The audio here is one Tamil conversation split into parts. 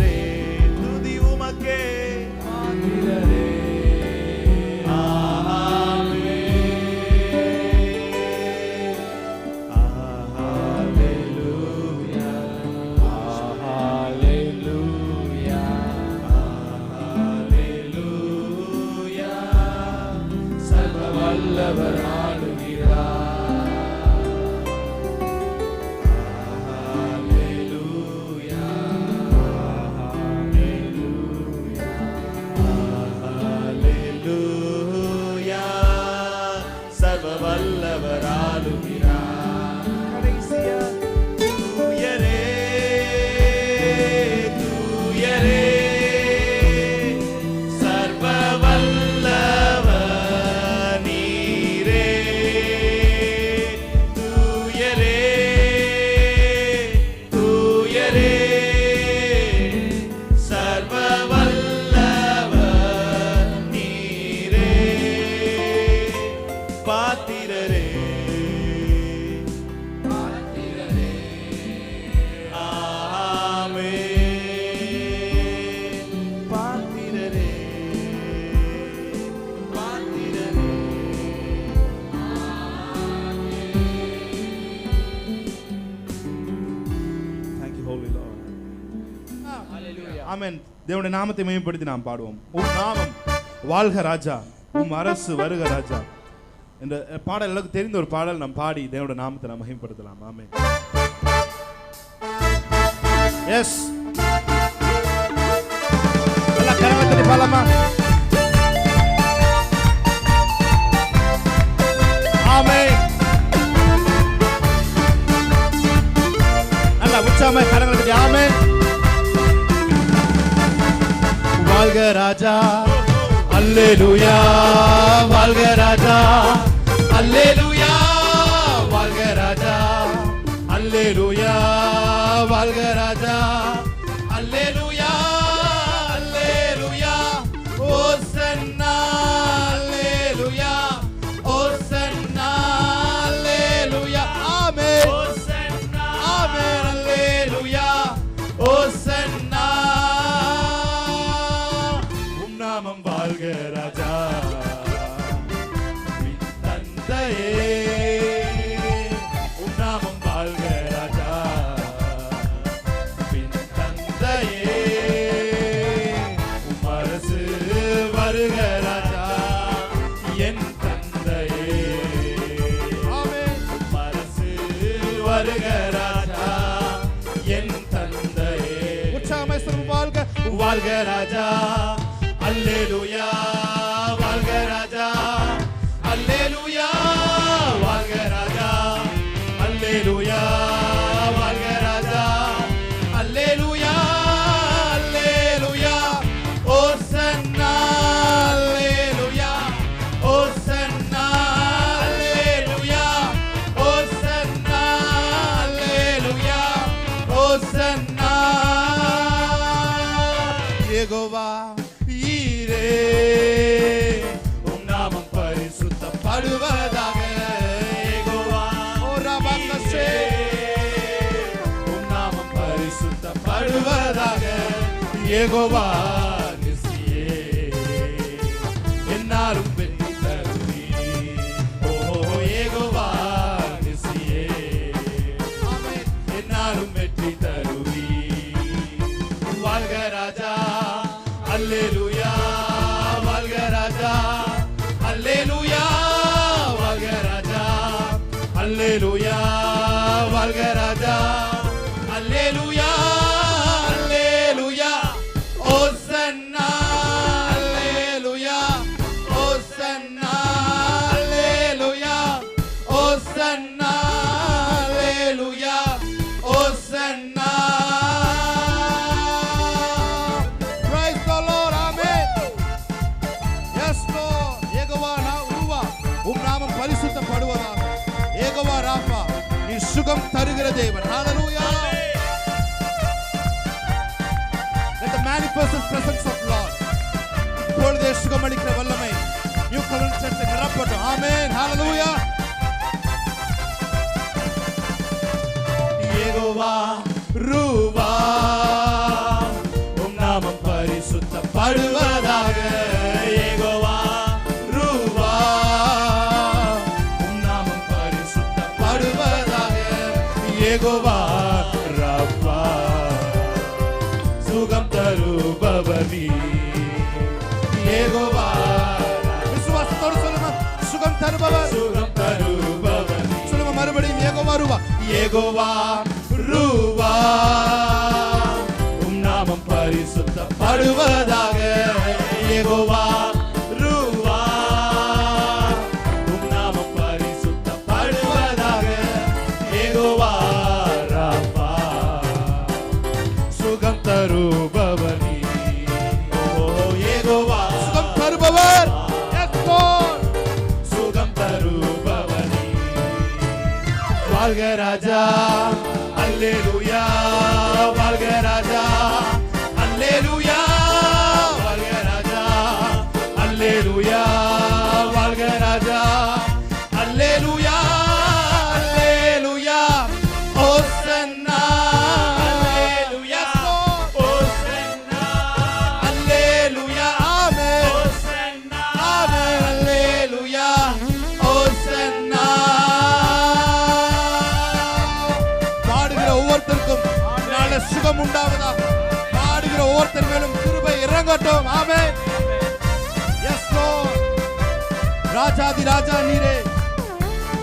பாத்திரரே துதி உமக்கே பாத்திரரே. ஆமென். தேவனுடைய நாமத்தை மேம்படுத்தி நாம் பாடுவோம். உம் நாமம் வாழ்க ராஜா, உம் அரசு வருக ராஜா என்ற பாடல் எல்லாருக்கும் தெரிந்த ஒரு பாடல் நாம் பாடி தேவனுடைய நாமத்தை நாம் மகிமைப்படுத்தலாம். ஆமென். எஸ் எல்லா கரங்களை பாடலாமா? ஆமென். நல்லா உற்சாகமா கரங்களை தட்டி ஆமென். வாழ்க ராஜா அல்லேலூயா, வாழ்க ராஜா அல்லேலூயா, வாழ்க ராஜா அல்லேலூயா, வாழ்க ராஜா அல்லேலூயா, அல்லேலூயா, ஓசன்னா அல்லேலூயா, ஓசன்னா அல்லேலூயா, ஆமென், ஓசன்னா ஆமென், அல்லேலூயா, ஓசன்னா. நாமம் வாழ்க ராஜா தந்தையே, உம் நாமம் வாழ்க ராஜா தந்தையே, உம் அரசு வருக ராஜா என் தந்தையே, உம் அரசு வருக ராஜா என் தந்தையே. உற்சாகமாய் வாழ்க வாழ்க ராஜா அல்லேலூயா, வாழ்க ராஜா அல்லேலூயா, வாழ்க ராஜா அல்லேலூயா, வாழ்க ராஜா அல்லேலூயா, அல்லேலூயா, ஓசன்னா அல்லேலூயா, ஓசன்னா அல்லேலூயா, ஓசன்னா அல்லேலூயா, ஓசன்னா. யெகோவா உம் நாமம் பரிசுத்தப்படுவதாக, யெகோவா உம் நாமம் பரிசுத்தப்படுவதாக, யெகோவா நிசியே என்னாலும் வெற்றி தருவி, ஓ யெகோவா நிசியே என்னாலும் வெற்றி தருவி. வாழ்க ராஜா அல்லேலூயா, வாழ்க ராஜா அல்லேலூயா, வாழ்க ராஜா அல்லேலூயா, வாழ்க ராஜா அல்லேலூயா, அல்லேலூயா, ஓசன்னா அல்லேலூயா, ஓசன்னா அல்லேலூயா, ஓசன்னா அல்லேலூயா, ஓசன்னா. பரிசுத்தப்படுவதாக, யெகோவா ராஃபா நீ சுகம் தருகிற தேவன். ஹalleluya. Let the manifested presence of Lord இப்பொழுதே சுகமளிக்கிற வல்லமை நியூ கவர்னன்ட் சர்ச்சை நிரப்பட்டும். ஆமென். ஹalleluya. யெகோவா ரூவா தருபவர் நீ யெகோவா. விசுவாசத்தோடு சொல்லுங்க, சுகம் தருபவர், சுகம் தருபவர் நீ. சொல்லுங்க மறுபடியும், யெகோவா ரூவா, யெகோவா ரூவா. உம் நாமம் பரிசுத்தப்படுவதாக. யெகோவா ரூவா. உம் நாமம் பரிசுத்தப்படுவதாக. யெகோவா ராபா. சுகம் தருபவர் நீ. ஓ யெகோவா சுகம் தருபவர். Yes, Lord. சுகம் தருபவர் நீ. வாழ்க ராஜா, அல்லேலூயா. வாழ்க ராஜா, அல்லேலூயா. வாழ்க ராஜா, அல்லேலூயா. வாழ்க ராஜா, அல்லேலூயா. அல்லேலூயா. ஓசன்னா. அல்லேலூயா. ஓசன்னா. அல்லேலூயா. ஆமென். ஓசன்னா. ஆமென். அல்லேலூயா. ஓசன்னா. பாடுகிற ஒவ்வொருத்தருக்கும் இதனால சுகம் உண்டாவதா. பாடுகிற ஒவ்வொருத்தர் மேலும் கிருபை இறங்கட்டும். ஆமென். Yes, Lord. ராஜாதி ராஜா நீரே,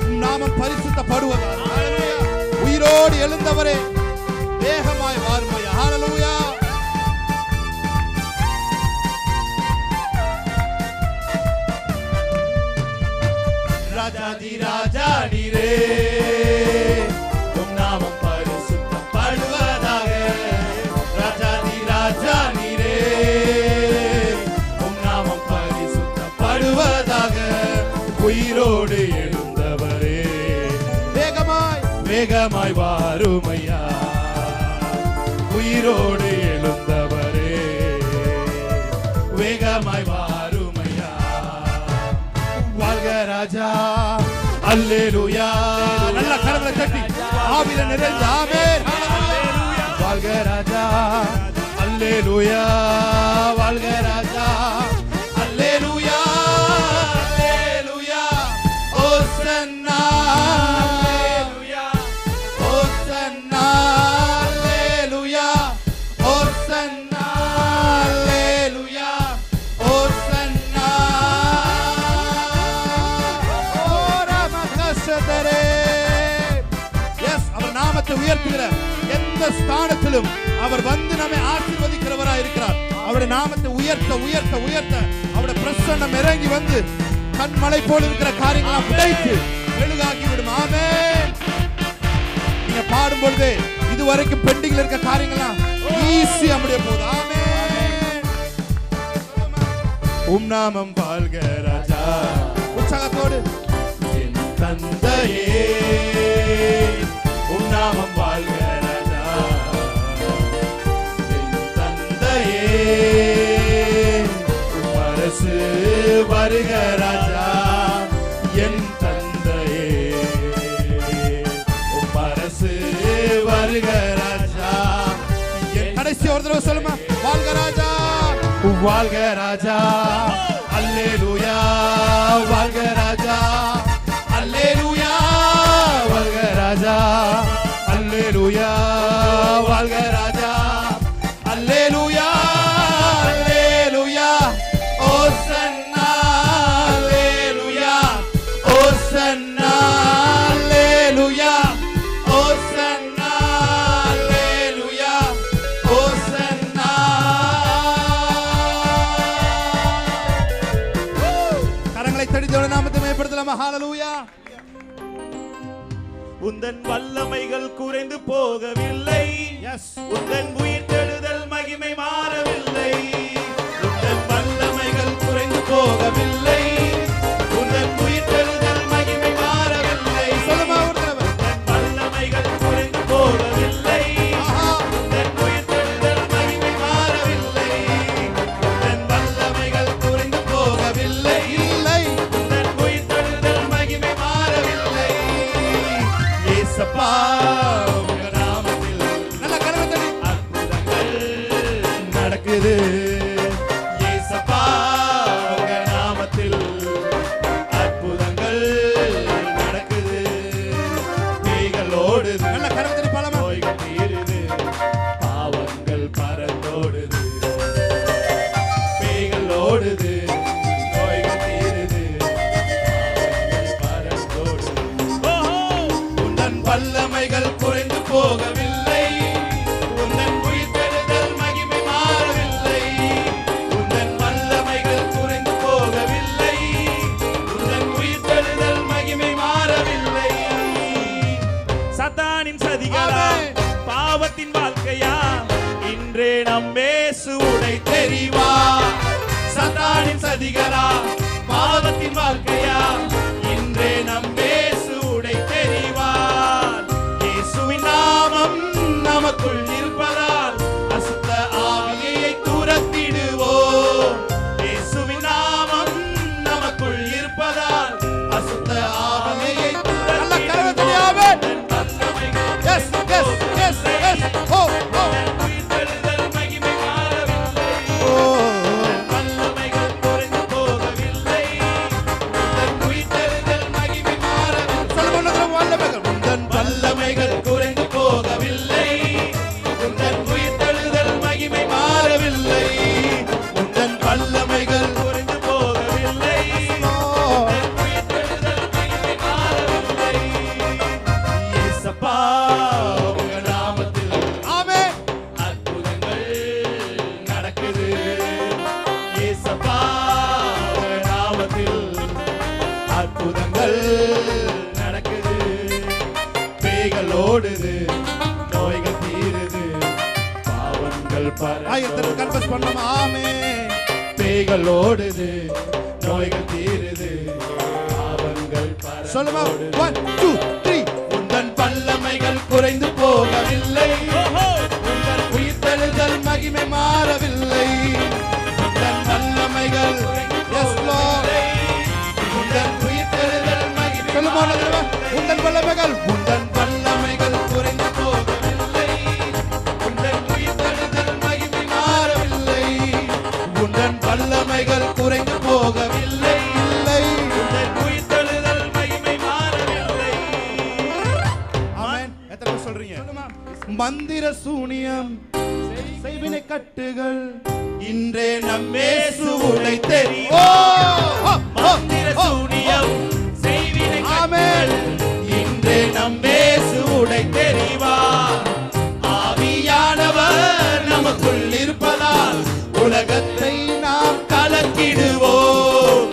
உம் நாமம் பரிசுத்தப்படுவதா. ஹalleluya. உயிரோடு எழுந்தவரே, வேகமாய் வாருமையா. ஹalleluya. ராஜாதி ராஜா நீரே, உம் நாமம் பரிசுத்தப்படுவதாக. ராஜாதி ராஜா நீரே, உம் நாமம் பரிசுத்தப்படுவதாக. உயிரோடு எழுந்தவரே, வேகமாய் வேகமாய் வாருமையா. உயிரோடு எழுந்தவரே, வேகமாய் வாருமையா. வாழ்க ராஜா, அல்லேலூயா. நல்ல கரங்களை தட்டி ஆவியில நிறைந்த ஆமென். வாழ்க ராஜா, அல்லேலூயா. வாழ்க ராஜா, அல்லேலூயா. அல்லேலூயா. ஓசன்னா. அல்லேலூயா. ஓசன்னா. அல்லேலூயா. ஓசன்னா. அல்லேலூயா. ஓசன்னா. எஸ், அவர் நாமத்தை உயர்த்துகிற எந்த ஸ்தானத்திலும் அவர் வந்து நம்மை ஆசீர்வதிக்கிறவராய் இருக்கிறார். அவருடைய நாமத்தை உயர்த்த உயர்த்த உயர்த்த அவருடைய பிரசன்னம் இறங்கி வந்து கண்மலை போல் இருக்கிற காரியங்களை உடைத்து மெழுகாக்கி விடும். ஆமென். நீங்க பாடும் பொழுது இதுவரைக்கும் பெண்டிங்ல இருக்க காரியங்கள்லாம் ஈஸியா முடிய போகுது. ஆமென். உம் நாமம் வாழ்க ராஜா. உற்சாகத்தோடு என் தந்தையே, உம் நாமம் வாழ்க ராஜா. என் தந்தையே, உம் அரசு வருக ராஜா. என் தந்தையே, உம் அரசு வருக ராஜா. என் கடைசி ஒரு தடவை சொல்லுமா, வாழ்க ராஜா. வாழ்க ராஜா, அல்லேலூயா. வாழ்க ராஜா, அல்லேலூயா. வாழ்க ராஜா, அல்லேலூயா. வாழ்க ராஜா, அல்லேலூயா. அல்லேலூயா. ஓசன்னா. அல்லேலூயா. ஓசன்னா. அல்லேலூயா. ஓசன்னா. அல்லேலூயா. ஓசன்னா. கரங்களை தடித்தோட நாமத்தை மேம்படுத்தலாமா. ஹalleluya. உந்தன் வல்லமைகள் குறைந்து போகவில்லை. உந்தன் உயிர்த்தெழுதல் மகிமை மாறவில்லை. உந்தன் வல்லமைகள் குறைந்து போகவில்லை. உந்தன் உயிர்த்தெழுதல் மகிமை மாறவில்லை. சொல்லுமா ஒரு தடவை. உந்தன் வல்லமைகள் குறைந்து போகவில்லை. உந்தன் உயிர்த்தெழுதல் மகிமை மாறவில்லை. உந்தன் வல்லமைகள் குறைந்து போகவில்லை. இல்லை. உந்தன் உயிர்த்தெழுதல் மகிமை மாறவில்லை. இயேசப்பா, உங்க நாமத்தில் நல்ல கரங்களை தட்டி அற்புதங்கள் நடக்குது. இயேசப்பா, உங்க நாமத்தில் அற்புதங்கள் நடக்குது. பேய்கள் ஓடுது, நல்ல கரங்களை தட்டி பாடலாமா. நோய்கள் தீருது, பாவங்கள் பறந்தோடுது. ஓடுது, நோய்கள் தீருது, பாவங்கள் பறந்தோடுது. உந்தன் வல்லமைகள் குறைந்து போகவில்லை, உந்தன் உயிர்த்தெழுதல் மகிமை மாறவில்லை. உந்தன் வல்லமைகள் குறைந்து போகவில்லை, உந்தன் உயிர்த்தெழுதல் மகிமை மாறவில்லை. சத்தானின் சதிகளா, பாவத்தின் வாழ்க்கையா, இன்றே நம் இயேசு உடை தெரிவா. சத்தானின் சதிகளா, பாவத்தின் வாழ்க்கையா, இன்றே நம் இயேசு உடை தெரிவார். இயேசுவின் நாமம் நமக்குள் இருப்பதால் அசுத்த ஆவியை துரத்திடுவோம். இயேசுவின் நாமம் நமக்குள் இருப்பதால் அசுத்த ஆவியை துரத்திடுவோம். எஸ் எஸ் எஸ் எஸ் ஓ ஓ உயிர்த்தெழுதல் மகிமை மாறவில்லை, வல்லமைகள் குறைந்து போகவில்லை, உந்தன் உயிர்த்தெழுதல் மகிமை மாறவில்லை. சொல்லுங்க வல்லமைகள் உந்தன் வல்லமைகள் குறைந்து போகவில்லை, உந்தன் உயிர்த்தெழுதல் மகிமை மாறவில்லை. உந்தன் வல்லமைகள் குறைந்து போகவில்லை, உந்தன் உயிர்த்தெழுதல் மகிமை மாறவில்லை. இயேசப்பா உங்க நாமத்தில் ஆமென். அற்புதங்கள் நடக்குது. இயேசப்பா உங்க நாமத்தில் அற்புதங்கள் நடக்குது. பேய்கள் ஓடுது, நோய்கள் தீருது, பாவங்கள் ஆயத்தர் பறந்து. கன்ஃபஸ் பண்ணலாம். ஆமென். பேய்கள் ஓடுது, நோய்கள் தீருது, பாவங்கள் சொல்லுமா பறந்து. 1 2 3 உந்தன் வல்லமைகள் குறைந்து போகவில்லை, உந்தன் உயிர்த்தெழுதல் மகிமை மாறவில்லை. உந்தன் வல்லமைகள் எஸ் லார்ட். உந்தன் உயிர்த்தெழுதல் மகிமை சொல்லுமா உந்தன் வல்லமைகள் உந்தன் வல்லமைகள் குறைந்து போகவில்லை, உந்தன் உயிர்த்தெழுதல் மகிமை மாறவில்லை. உந்தன் வல்லமைகள் குறைந்து போகவில்லை, உந்தன் உயிர்த்தெழுதல் மகிமை மாறவில்லை. ஆமென். எத்தனை பேர் சொல்றீங்க? மந்திர சூனியம் செய்வினை கட்டுகள் இன்றே நம் இயேசு உடை ஓ தெரியும். மந்திர சூனியம் செய்வினை ஆமென். இன்றே நம் இயேசு உடை தெரிவார். ஆவியானவர் நமக்குள் இருப்பதால் உலகத்தை நாம் கலக்கிடுவோம்.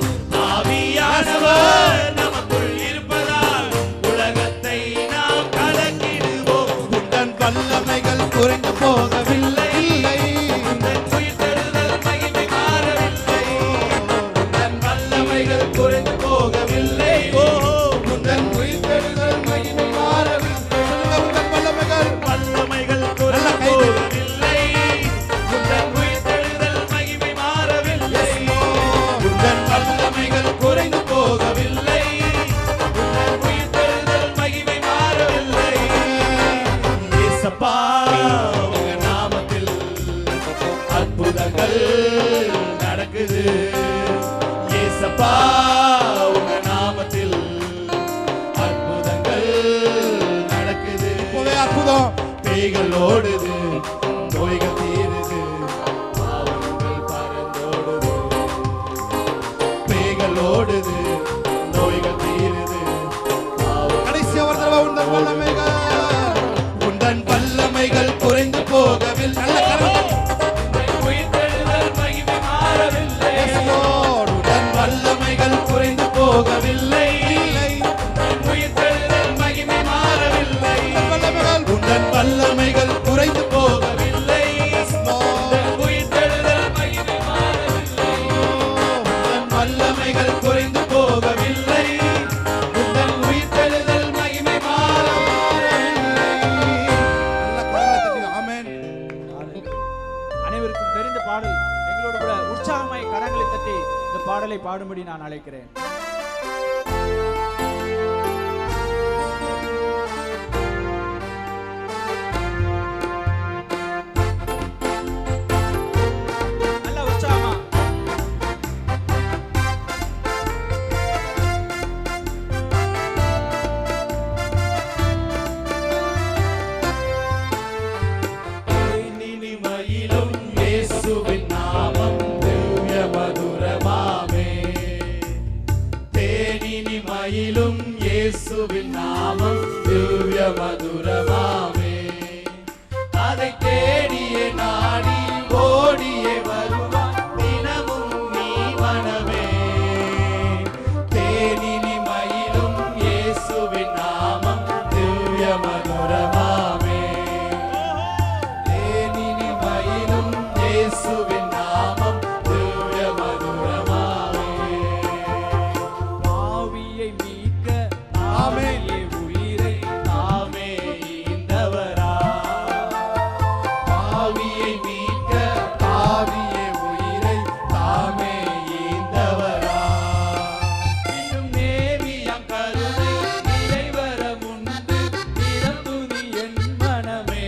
ஆவியானவர் நமக்குள் இருப்பதால் உலகத்தை நாம் கலக்கிடுவோம். உந்தன் வல்லமைகள் குறைந்து போகவில்லை, உந்தன் உயிர்த்தெழுதல் மகிமை மாறவில்லை. உந்தன் வல்லமைகள் குறைந்து போகவில்லை, உந்தன் உயிர்த்தெழுதல் மகிமை மாறவில்லை. உந்தன் வல்லமைகள் வல்லமைகள் குறைந்து போகவில்லை, உந்தன் உயிர்த்தெழுதல் மகிமை மாறவில்லை. உந்தன் வல்லமைகள் குறைந்து போகவில்லை, உந்தன் உயிர்த்தெழுதல் மகிமை மாறவில்லை. இயேசப்பா உங்க நாமத்தில் அற்புதங்கள் நடக்குது. இயேசப்பா உங்க நாமத்தில் அற்புதங்கள் நடக்குது. இப்போவே அற்புதம். பேய்கள் ஓடுது, நோய்கள் தீருது, பாவங்கள் பறந்தோடுது. பேய்கள் ஓடுது, நோய்கள் தீருது, பாவங்கள் கடைசி ஒரு தடவை உந்தன் வல்லமைகள் உந்தன் வல்லமைகள் குறைந்து போகவில்லை. நல்ல கரம். உந்தன் உயிர்த்தெழுதல் மகிமை மாறவில்லை. Yes Lord. உந்தன் வல்லமைகள் குறைந்து போகவில்லை, உந்தன் உயிர்த்தெழுதல் மகிமை மாறவில்லை. வல்லமைகள் உந்தன் வல்லமைகள் குறைந்து போகவில்லை, எஸ் லார்ட். உந்தன் உயிர்த்தெழுதல் மகிமை மாறவில்லை. உந்தன் வல்லமைகள் குறைந்து போகவில்லை, உந்தன் உயிர்த்தெழுதல் மகிமை மாறவில்லை. நல்ல கரங்களை தட்டி ஆமென். அனைவருக்கும் தெரிந்த பாடல். எங்களோடு கூட உற்சாகமாய் கரங்களை தட்டி இந்த பாடலை பாடும்படி நான் அழைக்கிறேன். நல்ல உற்சாகமா. நினிமையிலும் இயேசுவின் நாமம் திவ்ய மதுர இயேசுவின் நாமம் திவ்ய மதுரமாமே. அதை தேடியே நாடி ஓடியே வருவான் தினமும் நீ மனமே. தேனினி மயிலும் இயேசுவின் நாமம் திவ்ய மதுரமாமே. தேனினி மயிலும் இயேசுவின் நாமம் திவ்ய மதுரமாமே. பாவியை மீட்க ஆமென். உயிரை தாமே ஈந்தவரா. பாவியை மீட்க பாவியே உயிரை தாமே ஈந்தவரா. இன்னும் நேமியம் கருணை நிறைவரமுண்டு நிரம்புதி என் மனமே.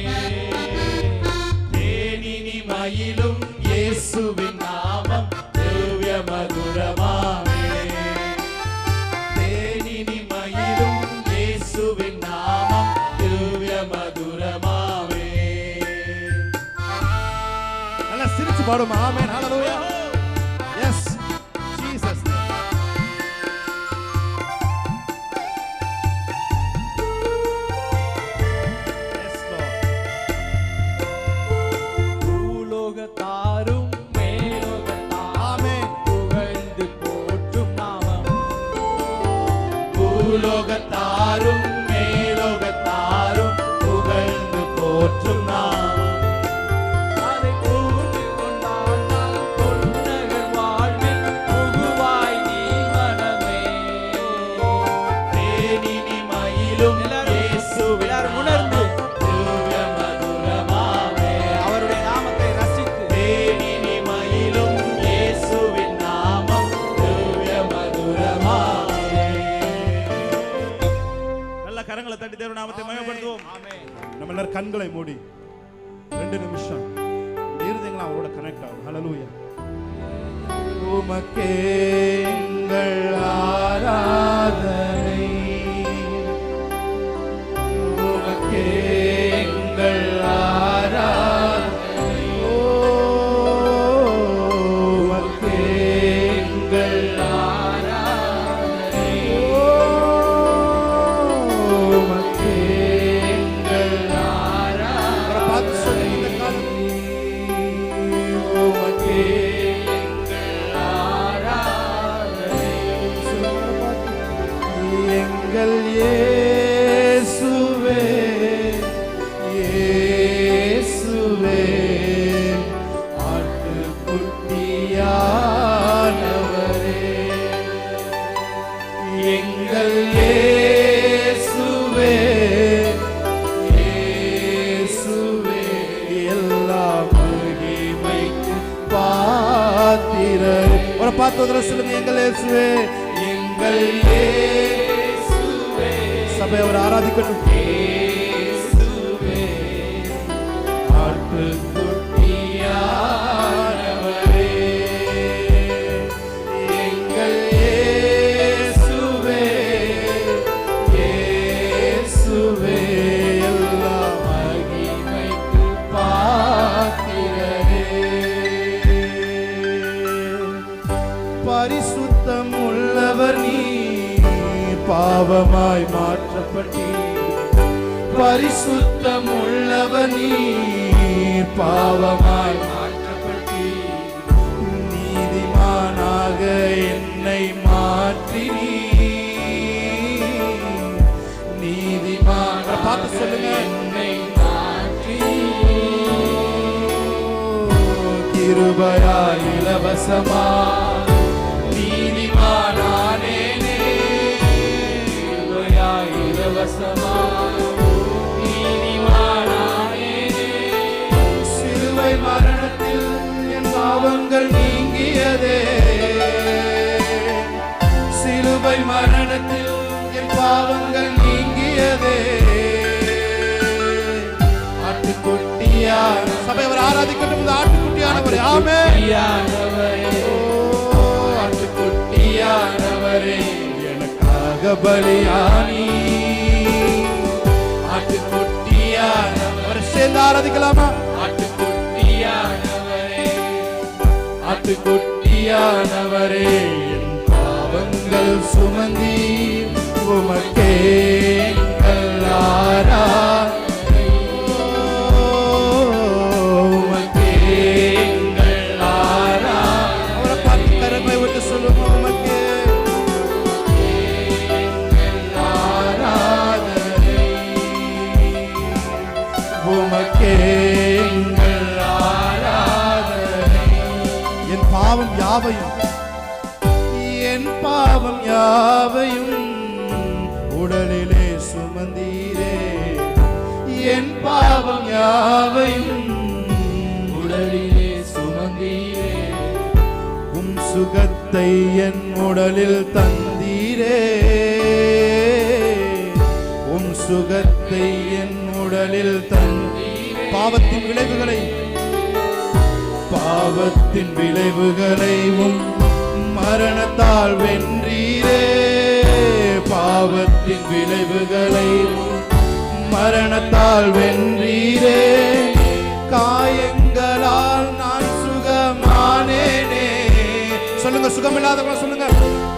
தேனினி மயிலும் இயேசுவின் நாமம் திவ்ய மதுரமாமே. தேனினி மயிலும் இயேசுவின் நாமம் திவ்ய மதுரமாமே. நல்லா சிரிச்சு பாடுமா? ஆமென். ஹalleluya. Yes Jesus. Yes lord. பூலோகத்தாரும் மேலோகத்தாரும் ஆமென். புகழ்ந்து போற்றும் நாமம். பூலோகத்தாரும் மேலோகத்தாரும் புகழ்ந்து போற்றும் நாமம். அதை கூண்டு கொண்டாடினால் பொன்னகர் வாழ்வில் புகுவாய் நீ மனமே. தேனினி மயிலும் எல்லாரும் இயேசுவின் எல்லாரும் உணர்ந்து திவ்ய மதுரமாமே. அவருடைய நாமத்தை ரசித்து தேனினி மயிலும் இயேசுவின் நாமம் திவ்ய மதுரமாமே. நல்ல கரங்களை தட்டி தேவ நாமத்தை மகிமைப்படுத்துவோம். ஆமென். நம்ம எல்லாரும் கண்களை மூடி 2 நிமிஷம் இந்த இருதயங்களை அவரோட கனெக்ட் ஆகும். ஹalleluya. உமக்கே எங்கள் ஆராதனை. உமக்கே எங்கள் ஆராதனை. உமக்கே எங்கள் ஆராதனை. உமக்கே எங்கள் அவரை பார்த்து சொல்லுங்க இந்த காலம். உமக்கே எங்கள் ஆராதனை. எங்கள் இயேசுவே இயேசுவே ஆட்டுக்குட்டியானவரே. எங்கள் இயேசுவே இயேசுவே எல்லா மகிமைக்கு பாத்திரரே. அவரை பார்த்து ஒரு தடவை சொல்லுங்க எங்கள் இயேசுவே. எங்கள் இயேசுவே சபை அவரை ஆராதிக்கட்டும். இயேசுவே ஆட்டுக்குட்டியானவரே. எங்கள் இயேசுவே இயேசுவே எல்லா மகிமைக்கு பாத்திரரே. பரிசுத்தம் உள்ளவர் நீ பாவமாய் மாற்றப்பட்டீர். பரிசுத்தம் உள்ளவர் நீ பாவமாய் மாற்றப்பட்டீர். நீதிமானாக என்னை மாற்றினீர். நீதிமானாக பார்த்து சொல்லுங்க. என்னை மாற்றினீர். கிருபையாய் இலவசமாய் நீதிமானானேனே. கிருபையாய் இலவசமாய் நீதிமானானேனே. சிலுவை மரணத்தில் என் பாவங்கள் நீங்கியதே. சிலுவை மரணத்தில் என் பாவங்கள் நீங்கியதே. ஆட்டுக்குட்டியான சபை அவரை ஆராதிக்கட்டும். இந்த ஆட்டுக்குட்டியானவரே. ஆமென். ஆட்டுக்குட்டியானவரே எனக்காக பலியானி. ஆட்டுக்குட்டியானவரே அவரை சேர்ந்து ஆராதிக்கலாமா? ஆட்டுக்குட்டியானவரே ஆட்டுக்குட்டியானவரே என் பாவங்கள் சுமந்தீர். உமக்கே எங்கள் ஆராதனை. உமக்கே எங்கள் ஆராதனை. அவரை பார்த்து கரங்களை விட்டு சொல்லுங்க, உமக்கே ஆராதனை. உமக்கே எங்கள் ஆராதனை. என் பாவம் யாவையும் உடலிலே சுமந்தீரே. என் பாவம் யாவையும் உடலிலே சுமந்தீரே. சுகத்தை என் உடலில் தந்தீரே. சுகத்தை என் உடலில் தந்தீரே. பாவத்தின் விளைவுகளை மரணத்தால் வென்றீரே. பாவத்தின் விளைவுகளை மரணத்தால் வென்றீரே. காயங்களால் நான் சுகமானேனே. சொல்லுங்க, சுகமில்லாதவங்க சொல்லுங்க.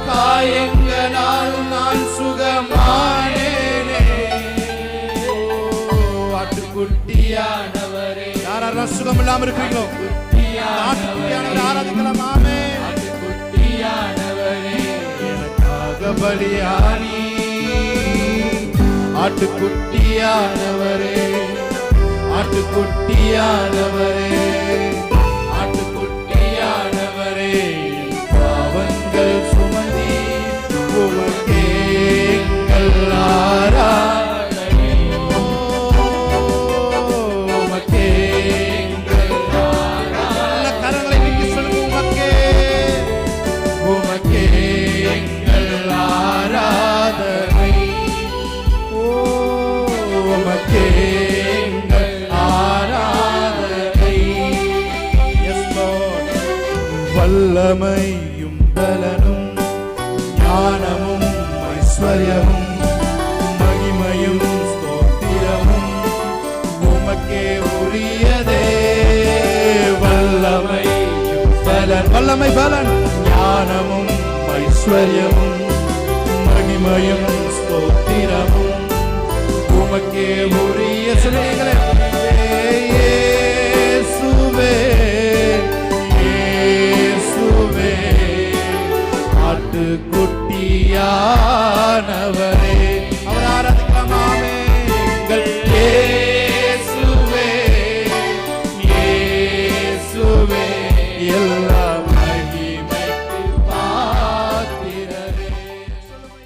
காயங்களால் நான் சுகமானேனே. ஆட்டுக்குட்டியானவரே, யாரெல்லாம் சுகம் இல்லாம இருக்கிறீங்களோ ஆட்டுக்குட்டியானவரை ஆராதிக்கலாம். ஆமே. ஆட்டுக்குட்டியானவரே, எனக்காக பலியானி. ஆட்டுக்குட்டியானவரே, ஆட்டுக்குட்டியானவரே, ஆட்டுக்குட்டியானவரே, பாவங்கள் சுமந்தி உமக்கே எங்கள் ஆராதனை. உமக்கே எங்கள் ஆராதனை. கரங்களை நீக்கி சொல்லுங்க, உமக்கே உமக்கே எங்கள் ஆராதனை. உமக்கே எங்கள் ஆராதனை. Yes, Lord. வல்லமையும் பலனும் ஞானமும் ஐஸ்வர்யமும் மகிமையும் ஸ்தோத்திரமும் உமக்கே உரியதே. வல்லமையும் பலன், வல்லமை பலன் ஞானமும் ஐஸ்வர்யமும் மகிமையும் ஸ்தோத்திரமும் உமக்கே உரிய. சொல்லுங்களே, இயேசுவே